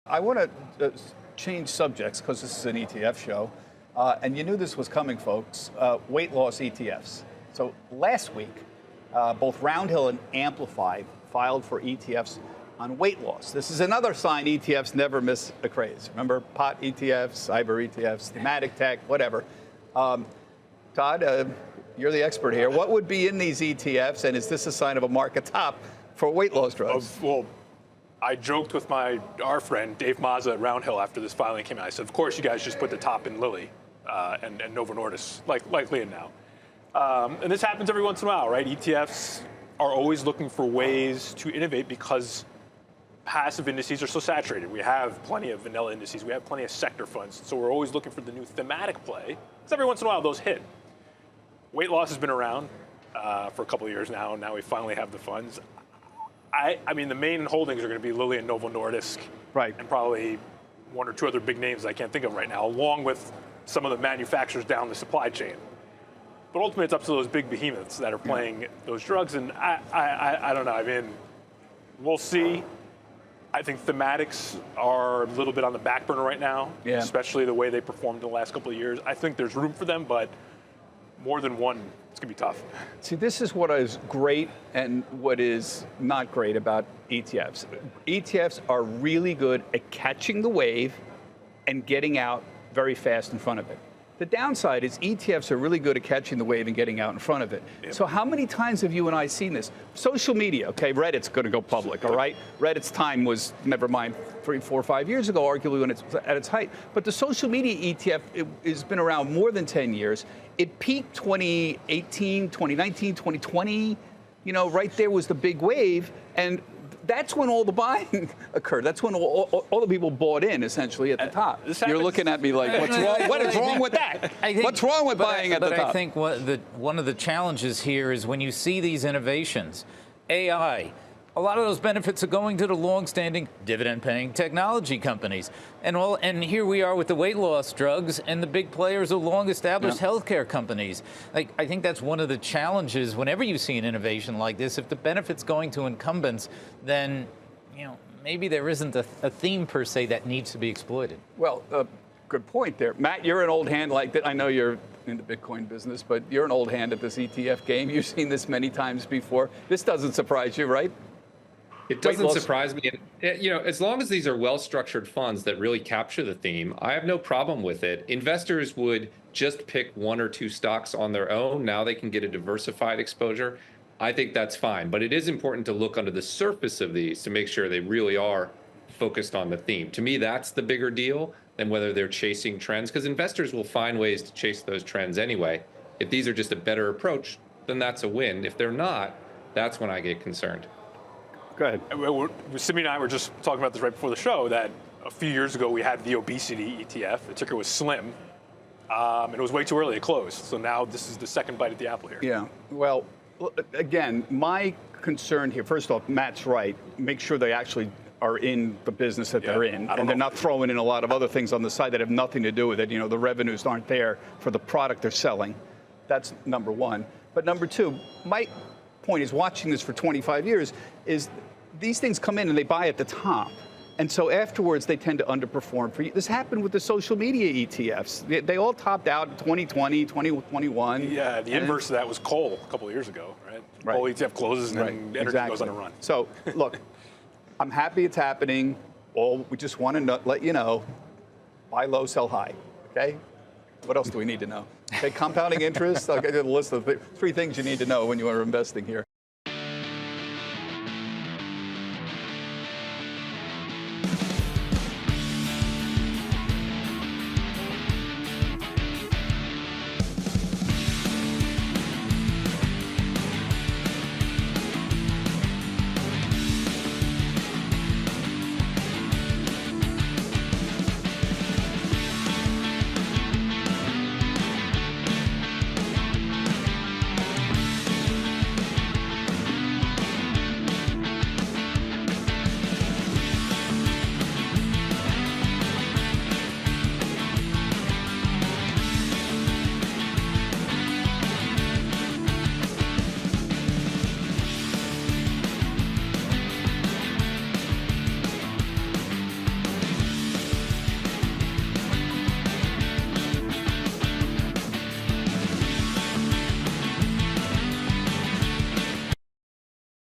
I want to change subjects because this is an ETF show. And you knew this was coming, folks. Weight loss ETFs. So last week, both Roundhill and Amplify filed for ETFs on weight loss. This is another sign ETFs never miss a craze. Remember, pot ETFs, cyber ETFs, thematic tech, whatever. Todd, you're the expert here. What would be in these ETFs, and is this a sign of a market top for weight loss drugs? Well, I joked with our friend Dave Mazza at Roundhill after this filing came out. I said, of course, you guys just put the top in Lilly and Novo Nordisk, like Liam now. And this happens every once in a while, right? ETFs are always looking for ways to innovate because passive indices are so saturated. We have plenty of vanilla indices. We have plenty of sector funds. So we're always looking for the new thematic play. Because every once in a while, those hit. Weight loss has been around for a couple of years now. Now we finally have the funds. I mean, the main holdings are going to be Lilly and Novo Nordisk. Right. And probably one or two other big names I can't think of right now, along with some of the manufacturers down the supply chain. But ultimately, it's up to those big behemoths that are playing those drugs. And I don't know. I mean, we'll see. I think thematics are a little bit on the back burner right now, especially the way they performed in the last couple of years. I think there's room for them, but more than one, it's going to be tough. See, this is what is great and what is not great about ETFs. ETFs are really good at catching the wave and getting out very fast in front of it. The downside is ETFs are really good at catching the wave and getting out in front of it. Yep. So how many times have you and I seen this? Social media, okay, Reddit's going to go public, all right? Reddit's time was, never mind, 3, 4, 5 years ago, arguably when it's at its height. But the social media ETF has been around more than 10 years. It peaked 2018, 2019, 2020. You know, right there was the big wave. And that's when all the buying occurred. That's when all the people bought in, essentially, at the top. You're looking at me like, what's wrong? What is wrong with that? What's wrong with buying at the top? But I think one of the challenges here is when you see these innovations, AI, a lot of those benefits are going to the long-standing dividend-paying technology companies. And here we are with the weight loss drugs, and the big players are long-established healthcare companies. Like, I think that's one of the challenges whenever you see an innovation like this. If the benefit's going to incumbents, then maybe there isn't a theme per se that needs to be exploited. Well, good point there. Matt, you're an old hand like that. I know you're in the Bitcoin business, but you're an old hand at this ETF game. You've seen this many times before. This doesn't surprise you, right? It doesn't surprise me. As long as these are well-structured funds that really capture the theme, I have no problem with it. Investors would just pick one or two stocks on their own. Now they can get a diversified exposure. I think that's fine. But it is important to look under the surface of these to make sure they really are focused on the theme. To me, that's the bigger deal than whether they're chasing trends, because investors will find ways to chase those trends anyway. If these are just a better approach, then that's a win. If they're not, that's when I get concerned. Go ahead. Simi and I were just talking about this right before the show, that a few years ago we had the obesity ETF. The ticker was SLIM. And it was way too early to close. So now this is the second bite at the apple here. Yeah. Well, again, my concern here, first off, Matt's right. Make sure they actually are in the business that they're in. And they're not throwing in a lot of other things on the side that have nothing to do with it. The revenues aren't there for the product they're selling. That's number one. But number two, my point is, watching this for 25 years, is these things come in and they buy at the top. And so afterwards, they tend to underperform. This happened with the social media ETFs. They all topped out in 2020, 2021. Yeah, the inverse of that was coal a couple of years ago, right? Coal ETF closes and then energy goes on a run. So, look, I'm happy it's happening. We just want to let you know, buy low, sell high, okay? What else do we need to know? Okay, compounding interest. I'll get a list of 3 things you need to know when you are investing here.